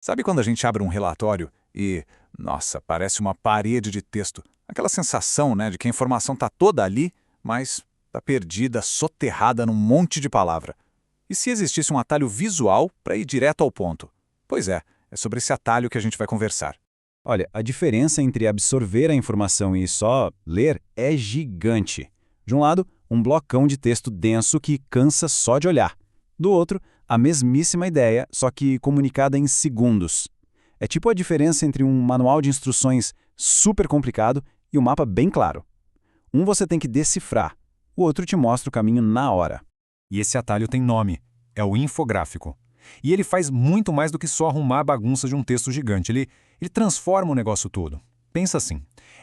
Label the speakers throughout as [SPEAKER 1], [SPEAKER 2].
[SPEAKER 1] Sabe quando a gente abre um relatório e, nossa, parece uma parede de texto? Aquela sensação, né, de que a informação está toda ali, mas está perdida, soterrada num monte de palavra. E se existisse um atalho visual para ir direto ao ponto? Pois é sobre esse atalho que a gente vai conversar.
[SPEAKER 2] Olha, a diferença entre absorver a informação e só ler é gigante. De um lado, um blocão de texto denso que cansa só de olhar. Do outro, a mesmíssima ideia, só que comunicada em segundos. É tipo a diferença entre um manual de instruções super complicado e um mapa bem claro. Um você tem que decifrar, o outro te mostra o caminho na hora.
[SPEAKER 3] E esse atalho tem nome, é o infográfico. E ele faz muito mais do que só arrumar a bagunça de um texto gigante, ele transforma o negócio todo. Pensa assim,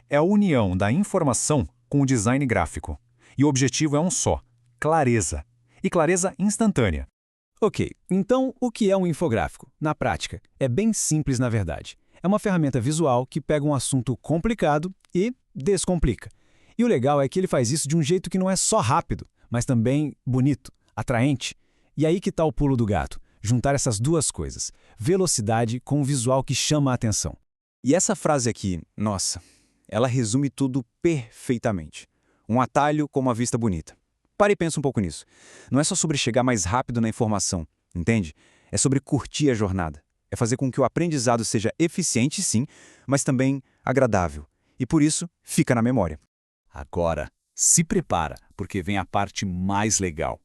[SPEAKER 3] é a união da informação com o design gráfico. E o objetivo é um só, clareza. E clareza instantânea.
[SPEAKER 4] Ok, então o que é um infográfico? Na prática, é bem simples na verdade. É uma ferramenta visual que pega um assunto complicado e descomplica. E o legal é que ele faz isso de um jeito que não é só rápido, mas também bonito, atraente. E aí que está o pulo do gato, juntar essas duas coisas, velocidade com um visual que chama a atenção.
[SPEAKER 2] E essa frase aqui, nossa, ela resume tudo perfeitamente. Um atalho com uma vista bonita. Para e pensa um pouco nisso. Não é só sobre chegar mais rápido na informação, entende? É sobre curtir a jornada. É fazer com que o aprendizado seja eficiente, sim, mas também agradável. E por isso, fica na memória.
[SPEAKER 1] Agora, se prepara, porque vem a parte mais legal.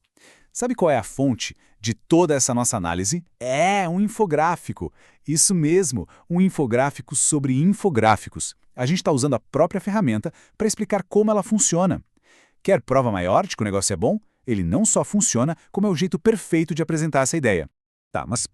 [SPEAKER 1] Sabe qual é a fonte de toda essa nossa análise? É um infográfico. Isso mesmo, um infográfico sobre infográficos. A gente está usando a própria ferramenta para explicar como ela funciona. Quer prova maior de que o negócio é bom? Ele não só funciona, como é o jeito perfeito de apresentar essa ideia.
[SPEAKER 4] Tá, mas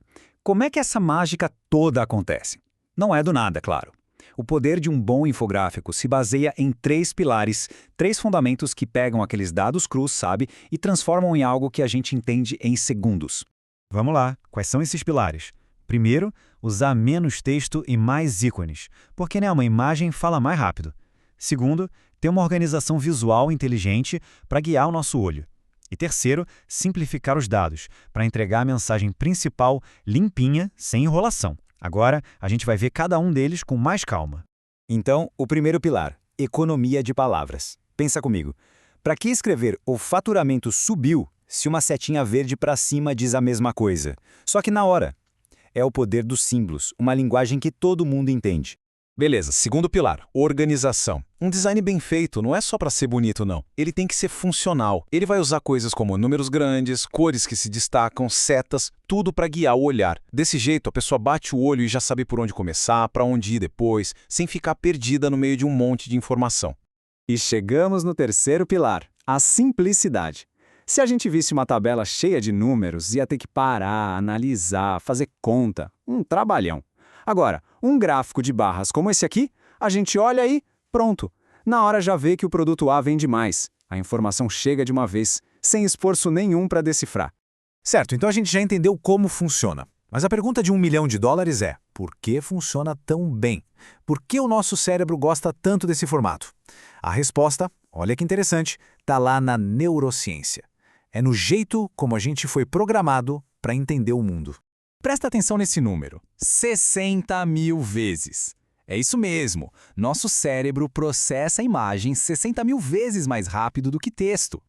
[SPEAKER 4] como é que essa mágica toda acontece? Não é do nada, claro. O poder de um bom infográfico se baseia em 3 pilares, 3 fundamentos que pegam aqueles dados crus, sabe, e transformam em algo que a gente entende em segundos.
[SPEAKER 3] Vamos lá, quais são esses pilares? Primeiro, usar menos texto e mais ícones, porque uma imagem fala mais rápido. Segundo, ter uma organização visual inteligente para guiar o nosso olho. E terceiro, simplificar os dados, para entregar a mensagem principal limpinha, sem enrolação. Agora, a gente vai ver cada um deles com mais calma.
[SPEAKER 2] Então, o primeiro pilar, economia de palavras. Pensa comigo. Para que escrever "o faturamento subiu" se uma setinha verde para cima diz a mesma coisa? Só que na hora. É o poder dos símbolos, uma linguagem que todo mundo entende.
[SPEAKER 1] Beleza, segundo pilar, organização. Um design bem feito não é só para ser bonito, não. Ele tem que ser funcional. Ele vai usar coisas como números grandes, cores que se destacam, setas, tudo para guiar o olhar. Desse jeito, a pessoa bate o olho e já sabe por onde começar, para onde ir depois, sem ficar perdida no meio de um monte de informação.
[SPEAKER 4] E chegamos no terceiro pilar, a simplicidade. Se a gente visse uma tabela cheia de números, ia ter que parar, analisar, fazer conta. Um trabalhão. Agora, um gráfico de barras como esse aqui, a gente olha e pronto. Na hora já vê que o produto A vende mais. A informação chega de uma vez, sem esforço nenhum para decifrar.
[SPEAKER 1] Certo, então a gente já entendeu como funciona. Mas a pergunta de $1 milhão é, por que funciona tão bem? Por que o nosso cérebro gosta tanto desse formato? A resposta, olha que interessante, está lá na neurociência. É no jeito como a gente foi programado para entender o mundo. Presta atenção nesse número, 60 mil vezes. É isso mesmo, nosso cérebro processa a imagem 60 mil vezes mais rápido do que texto.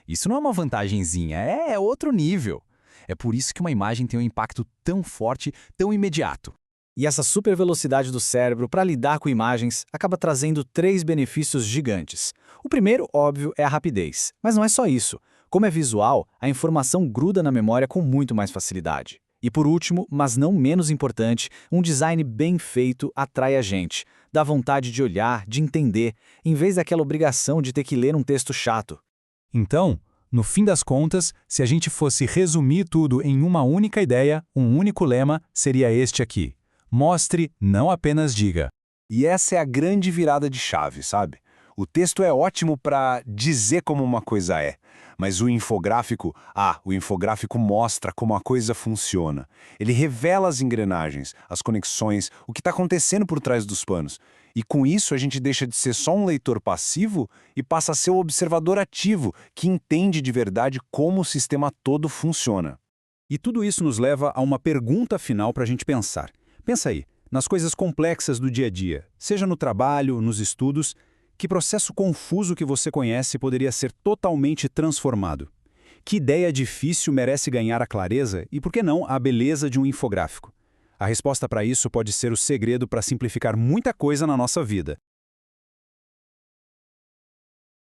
[SPEAKER 1] Isso não é uma vantagenzinha, é outro nível. É por isso que uma imagem tem um impacto tão forte, tão imediato.
[SPEAKER 4] E essa super velocidade do cérebro para lidar com imagens acaba trazendo 3 benefícios gigantes. O primeiro, óbvio, é a rapidez. Mas não é só isso. Como é visual, a informação gruda na memória com muito mais facilidade. E por último, mas não menos importante, um design bem feito atrai a gente. Dá vontade de olhar, de entender, em vez daquela obrigação de ter que ler um texto chato.
[SPEAKER 3] Então, no fim das contas, se a gente fosse resumir tudo em uma única ideia, um único lema, seria este aqui. Mostre, não apenas diga.
[SPEAKER 1] E essa é a grande virada de chave, sabe? O texto é ótimo para dizer como uma coisa é, mas o infográfico mostra como a coisa funciona. Ele revela as engrenagens, as conexões, o que está acontecendo por trás dos panos. E com isso a gente deixa de ser só um leitor passivo e passa a ser o observador ativo, que entende de verdade como o sistema todo funciona.
[SPEAKER 2] E tudo isso nos leva a uma pergunta final para a gente pensar. Pensa aí, nas coisas complexas do dia a dia, seja no trabalho, nos estudos, que processo confuso que você conhece poderia ser totalmente transformado? Que ideia difícil merece ganhar a clareza e, por que não, a beleza de um infográfico? A resposta para isso pode ser o segredo para simplificar muita coisa na nossa vida.